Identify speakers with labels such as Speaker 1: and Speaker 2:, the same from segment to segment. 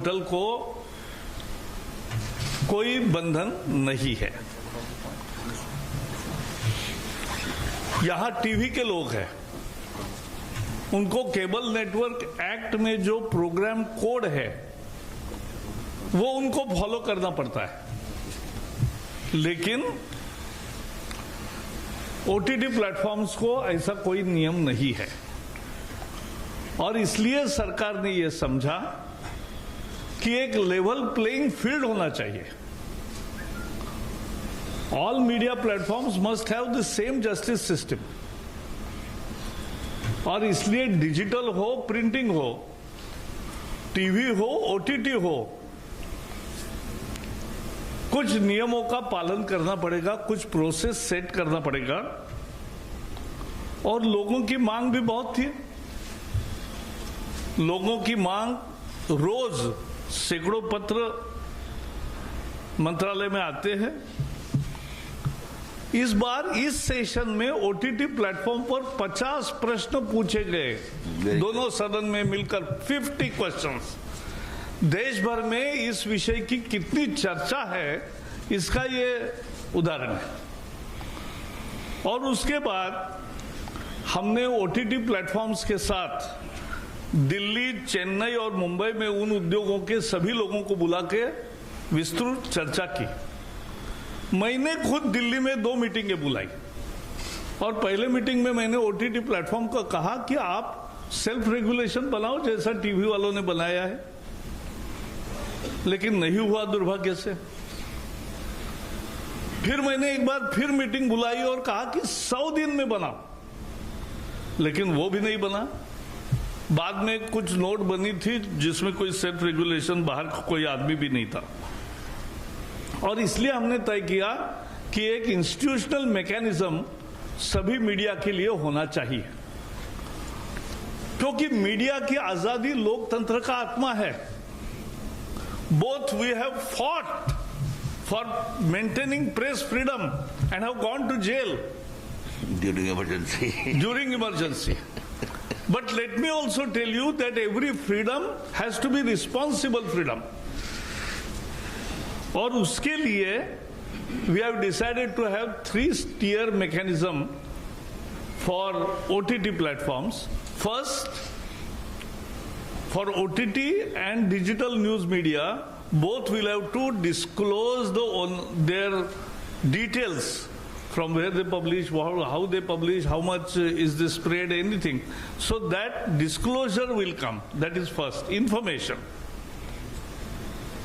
Speaker 1: Portal को कोई बंधन नहीं है। यहां टीवी के लोग हैं, उनको केबल नेटवर्क एक्ट में जो प्रोग्राम कोड है वो उनको फॉलो करना पड़ता है, लेकिन ओटीटी प्लेटफॉर्म्स को ऐसा कोई नियम नहीं है। और इसलिए सरकार ने यह समझा कि एक लेवल प्लेइंग फील्ड होना चाहिए। All media platforms must have the same justice system, और इसलिए डिजिटल हो, प्रिंटिंग हो, टीवी हो, ओटीटी हो, कुछ नियमों का पालन करना पड़ेगा, कुछ प्रोसेस सेट करना पड़ेगा। और लोगों की मांग भी बहुत थी। लोगों की मांग, रोज सैकड़ों पत्र मंत्रालय में आते हैं। इस बार इस सेशन में ओटीटी प्लेटफॉर्म पर 50 प्रश्न पूछे गए, दोनों सदन में मिलकर 50 क्वेश्चंस। देश भर में इस विषय की कितनी चर्चा है, इसका ये उदाहरण है। और उसके बाद हमने ओटीटी प्लेटफॉर्म्स के साथ दिल्ली, चेन्नई और मुंबई में उन उद्योगों के सभी लोगों को बुला के विस्तृत चर्चा की। मैंने खुद दिल्ली में 2 मीटिंगें बुलाई, और पहले मीटिंग में मैंने ओटीटी प्लेटफॉर्म को कहा कि आप सेल्फ रेगुलेशन बनाओ जैसा टीवी वालों ने बनाया है, लेकिन नहीं हुआ दुर्भाग्य से। फिर मैंने एक बार फिर मीटिंग बुलाई और कहा कि 100 दिन में बनाओ, लेकिन वो भी नहीं बना। बाद में कुछ नोट बनी थी जिसमें कोई सेल्फ रेगुलेशन, बाहर कोई आदमी भी नहीं था। और इसलिए हमने तय किया कि एक इंस्टीट्यूशनल मैकेनिज्म सभी मीडिया के लिए होना चाहिए, क्योंकि मीडिया की आजादी लोकतंत्र का आत्मा है। Both we have fought for maintaining press freedom and have gone to jail during emergency. But let me also tell you that every freedom has to be responsible freedom. और उसके लिए we have decided to have 3-tier mechanism for OTT platforms. First, for OTT and digital news media, both will have to disclose their details from where they publish, how they publish, how much is the spread, anything. So that disclosure will come. That is first, information.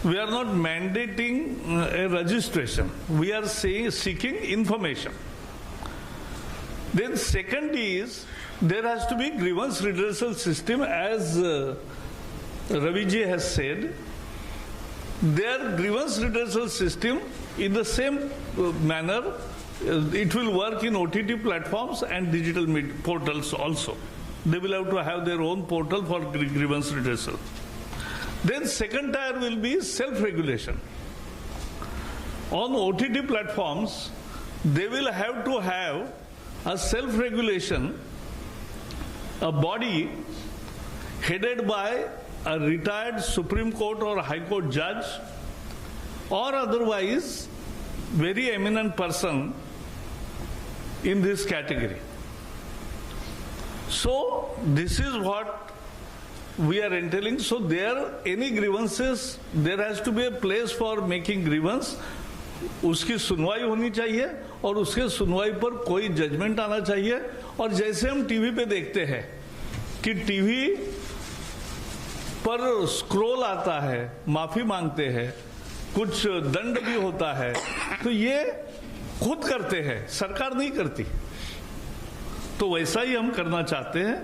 Speaker 1: We are not mandating a registration. We are seeking information. Then second is, there has to be grievance redressal system, as Raviji has said. Their grievance redressal system in the same manner, it will work in OTT platforms and digital portals also. They will have to have their own portal for grievance redressal. Then second tier will be self-regulation. On OTT platforms, they will have to have a self-regulation, a body headed by a retired Supreme Court or High Court judge, or otherwise very eminent person in this category. So this is what we are entailing. So there, any grievances, there has to be a place for making grievance. उसकी सुनवाई होनी चाहिए, और उसके सुनवाई पर कोई judgement आना चाहिए। और जैसे हम टीवी पे देखते हैं कि टीवी पर स्क्रॉल आता है, माफी मांगते हैं, कुछ दंड भी होता है, तो ये खुद करते हैं, सरकार नहीं करती। तो वैसा ही हम करना चाहते हैं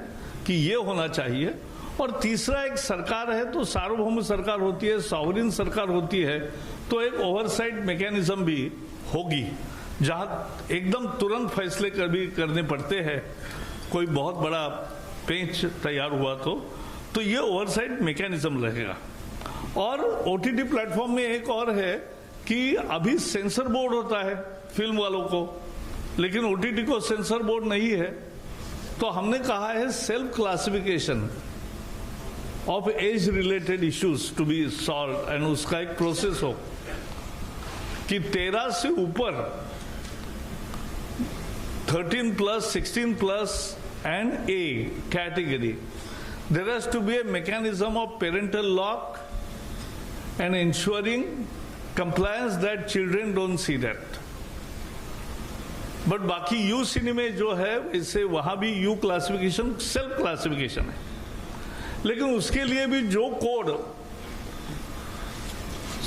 Speaker 1: कि ये होना चाहिए। और तीसरा, एक सरकार है तो सार्वभौम सरकार होती है, सॉवरेन सरकार होती है, तो एक ओवरसाइट मैकेनिज्म भी होगी, जहां एकदम तुरंत फैसले भी करने पड़ते हैं। कोई बहुत बड़ा पेंच तैयार हुआ तो ये ओवरसाइट मैकेनिज्म रहेगा। और ओटीटी प्लेटफॉर्म में एक और है कि अभी सेंसर बोर्ड होता है फिल्म वालों को, लेकिन ओटीटी को सेंसर बोर्ड नहीं है। तो हमने कहा है self classification, of age related issues to be solved and उसका एक प्रोसेस हो कि 13 से ऊपर 13 plus 16 plus and A category there has to be a mechanism of parental lock and ensuring compliance that children don't see that. But बाकी you सिनी में जो है इससे वहां भी यू क्लासिफिकेशन सेल्फ क्लासिफिकेशन है, लेकिन उसके लिए भी जो कोड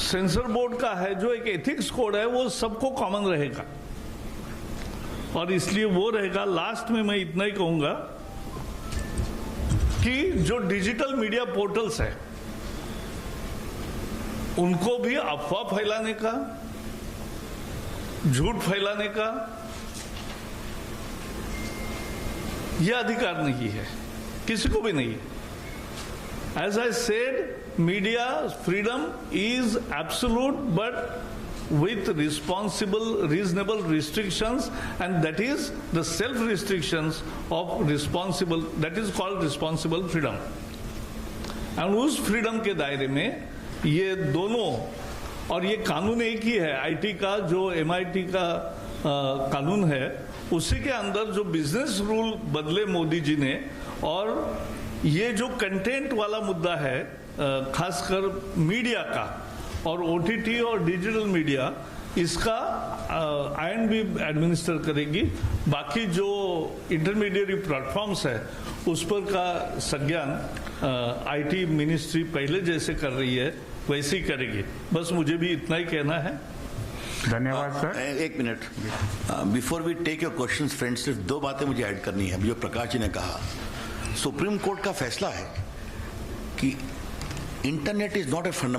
Speaker 1: सेंसर बोर्ड का है, जो एक एथिक्स कोड है, वो सबको कॉमन रहेगा और इसलिए वो रहेगा। लास्ट में मैं इतना ही कहूंगा कि जो डिजिटल मीडिया पोर्टल्स है उनको भी अफवाह फैलाने का, झूठ फैलाने का यह अधिकार नहीं है, किसी को भी नहीं है। As I said, media freedom is absolute but with responsible, reasonable restrictions, and that is the self restrictions of responsible, that is called responsible freedom. and उस फ्रीडम के दायरे में ये दोनों, और ये कानून एक ही है, आईटी का जो एमआईटी का कानून है उसी के अंदर जो बिजनेस रूल बदले मोदी जी ने, और ये जो कंटेंट वाला मुद्दा है खासकर मीडिया का और ओटीटी और डिजिटल मीडिया, इसका आईएनबी एडमिनिस्टर करेगी। बाकी जो इंटरमीडिएट प्लेटफॉर्म्स है उस पर का संज्ञान आईटी मिनिस्ट्री पहले जैसे कर रही है वैसे ही करेगी। बस मुझे भी इतना ही कहना है।
Speaker 2: धन्यवाद सर।
Speaker 3: एक minute, before we take your questions friends, सिर्फ दो बातें मुझे ऐड करनी है। जो प्रकाश जी ने कहा, सुप्रीम कोर्ट का फैसला है कि internet is not a fundamental